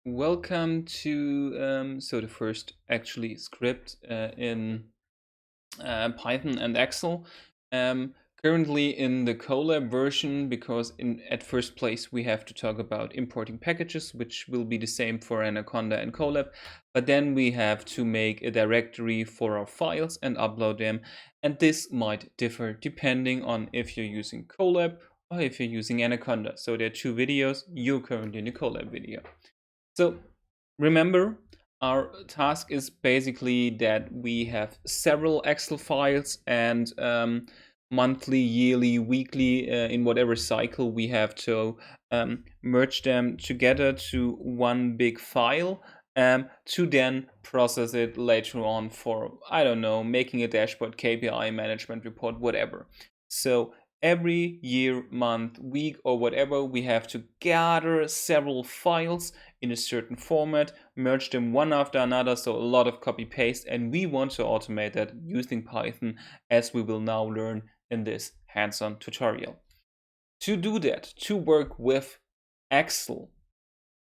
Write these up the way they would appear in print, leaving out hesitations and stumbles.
Welcome to the first actually script in Python and Excel. Um, Currently in the CoLab version, because at first place we have to talk about importing packages, which will be the same for Anaconda and CoLab. But then we have to make a directory for our files and upload them. And this might differ depending on if you're using CoLab or if you're using Anaconda. So there are two videos. You're currently in the CoLab video. So remember, our task is basically that we have several Excel files and monthly, yearly, weekly, in whatever cycle we have to merge them together to one big file to then process it later on for, I don't know, making a dashboard, KPI, management report, whatever. So every year, month, week, or whatever, we have to gather several files in a certain format, merge them one after another, so a lot of copy paste, and we want to automate that using Python, as we will now learn in this hands-on tutorial. To do that, to work with Excel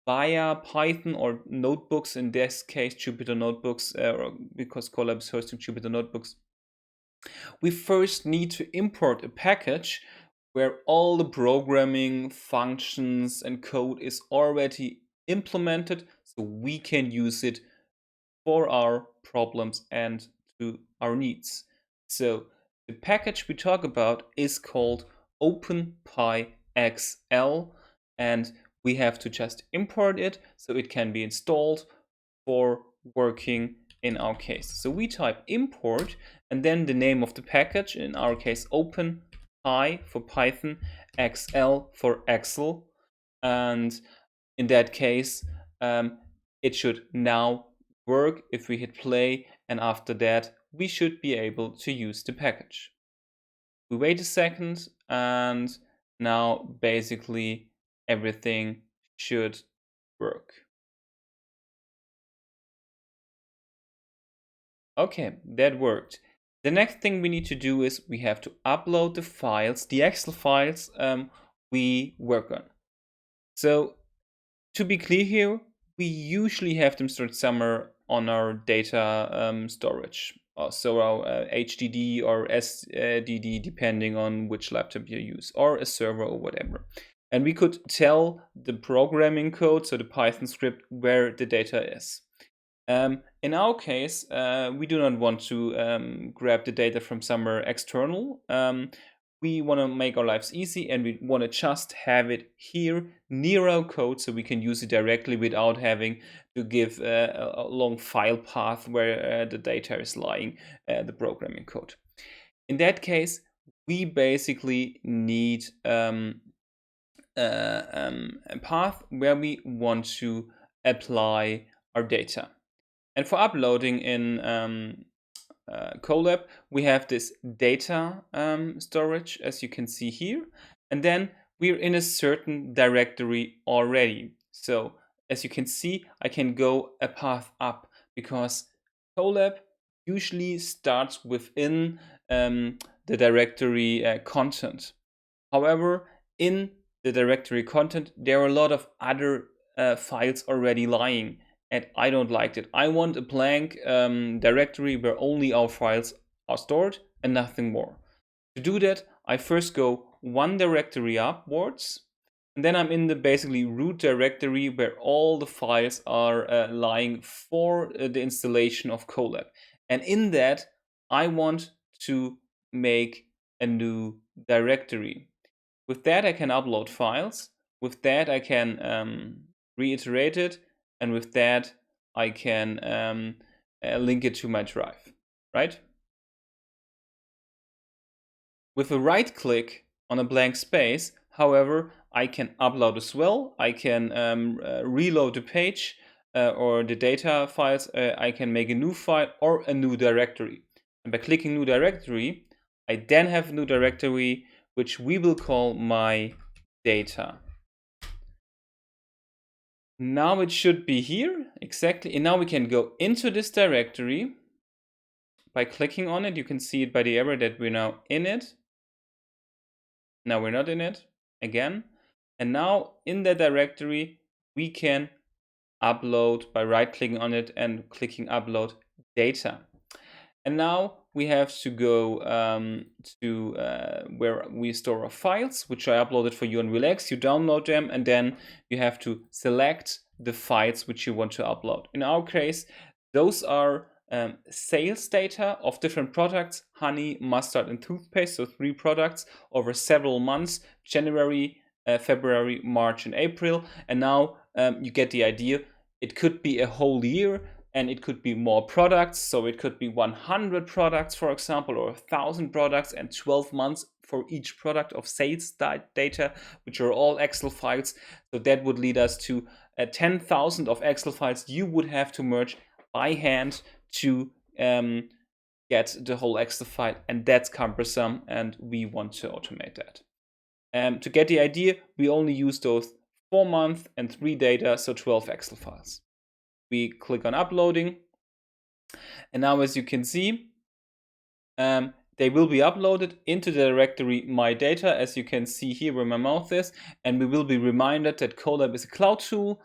via Python or notebooks, in this case Jupyter Notebooks, because CoLab is hosting Jupyter Notebooks, we first need to import a package where all the programming functions and code is already implemented, so we can use it for our problems and to our needs. So the package we talk about is called OpenPyXL, and we have to just import it so it can be installed for working in our case. So we type import and then the name of the package, in our case OpenPy for Python, XL for Excel, and in that case it should now work if we hit play, and after that we should be able to use the package. We wait a second and now basically everything should work. Okay, that worked. The next thing we need to do is we have to upload the files, the Excel files we work on. So to be clear here, we usually have them stored somewhere on our data storage. So our HDD or SDD, depending on which laptop you use, or a server or whatever. And we could tell the programming code, so the Python script, where the data is. In our case, we do not want to grab the data from somewhere external. We want to make our lives easy, and we want to just have it here near our code so we can use it directly without having to give a long file path where the data is lying, the programming code. In that case, we basically need a path where we want to apply our data. And for uploading in CoLab, we have this data storage, as you can see here. And then we're in a certain directory already. So as you can see, I can go a path up because CoLab usually starts within the directory content. However, in the directory content, there are a lot of other files already lying, and I don't like it. I want a blank directory where only our files are stored and nothing more. To do that, I first go one directory upwards, and then I'm in the basically root directory where all the files are lying for the installation of CoLab. And in that, I want to make a new directory. With that, I can upload files. With that, I can reiterate it. And with that, I can link it to my drive, right? With a right click on a blank space, however, I can upload as well. I can reload the page or the data files. I can make a new file or a new directory. And by clicking new directory, I then have a new directory, which we will call my data. Now it should be here, exactly. And now we can go into this directory. By clicking on it, you can see it by the arrow that we're now in it. Now we're not in it, again. And now in the directory, we can upload by right-clicking on it and clicking upload data. And now we have to go to where we store our files, which I uploaded for you on Relax. You download them, and then you have to select the files which you want to upload. In our case, those are sales data of different products: honey, mustard, and toothpaste. So 3 products over several months: January, February, March, and April. And now you get the idea. It could be a whole year, and it could be more products. So it could be 100 products, for example, or 1,000 products, and 12 months for each product of sales data, which are all Excel files. So that would lead us to 10,000 of Excel files you would have to merge by hand to get the whole Excel file, and that's cumbersome, and we want to automate that. To get the idea, we only use those 4 month and 3 data, so 12 Excel files. We click on uploading, and now as you can see, they will be uploaded into the directory My Data, as you can see here where my mouse is, and we will be reminded that CoLab is a cloud tool,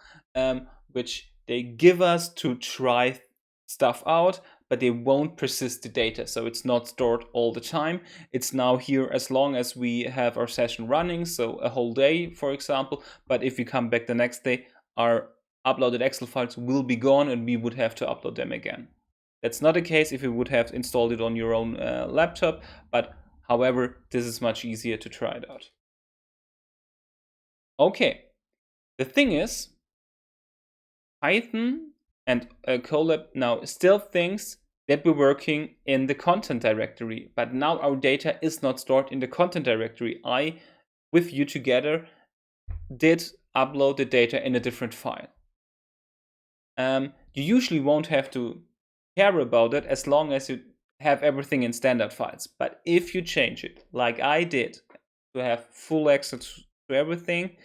which they give us to try stuff out, but they won't persist the data, so it's not stored all the time. It's now here as long as we have our session running, so a whole day, for example. But if we come back the next day, our uploaded Excel files will be gone, and we would have to upload them again. That's not the case if you would have installed it on your own laptop, but however, this is much easier to try it out. Okay, the thing is, Python and CoLab now still thinks that we're working in the content directory, but now our data is not stored in the content directory. I, with you together, did upload the data in a different file. You usually won't have to care about it as long as you have everything in standard files. But if you change it, like I did, to have full access to everything,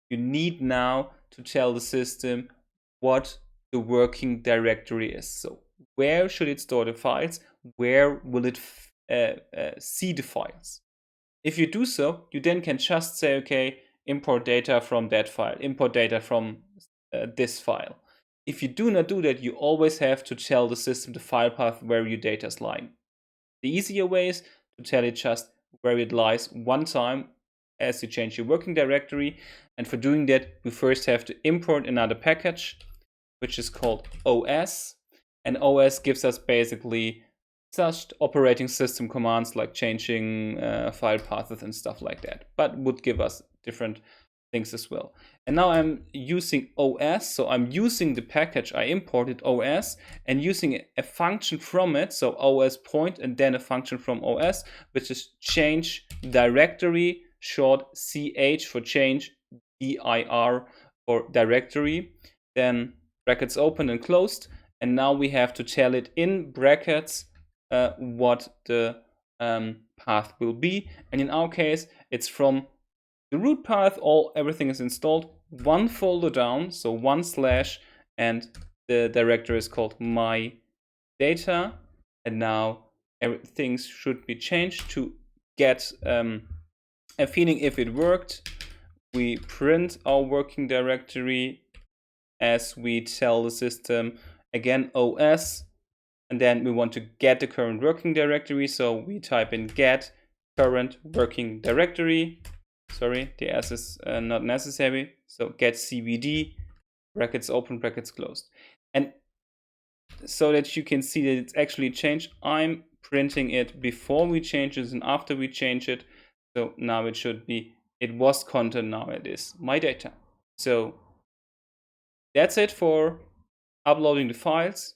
you need now to tell the system what the working directory is. So where should it store the files? Where will it see the files? If you do so, you then can just say, okay, import data from that file, import data from this file. If you do not do that, you always have to tell the system the file path where your data is lying. The easier way is to tell it just where it lies one time as you change your working directory. And for doing that, you first have to import another package, which is called OS. And OS gives us basically just operating system commands like changing file paths and stuff like that, but would give us different things as well. And now I'm using OS, so I'm using the package I imported, OS, and using a function from it, so OS point and then a function from OS, which is change directory, short CH for change, DIR for directory, then brackets open and closed, and now we have to tell it in brackets what the path will be. And in our case, it's from the root path, everything is installed, one folder down, so 1/, and the directory is called My Data. And now things should be changed to get a feeling if it worked. We print our working directory as we tell the system again OS, and then we want to get the current working directory, so we type in get current working directory. Sorry, the S is not necessary. So get CVD, brackets open, brackets closed. And so that you can see that it's actually changed, I'm printing it before we change it and after we change it. So now it should be, it was content, now it is my data. So that's it for uploading the files.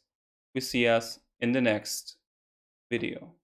We see us in the next video.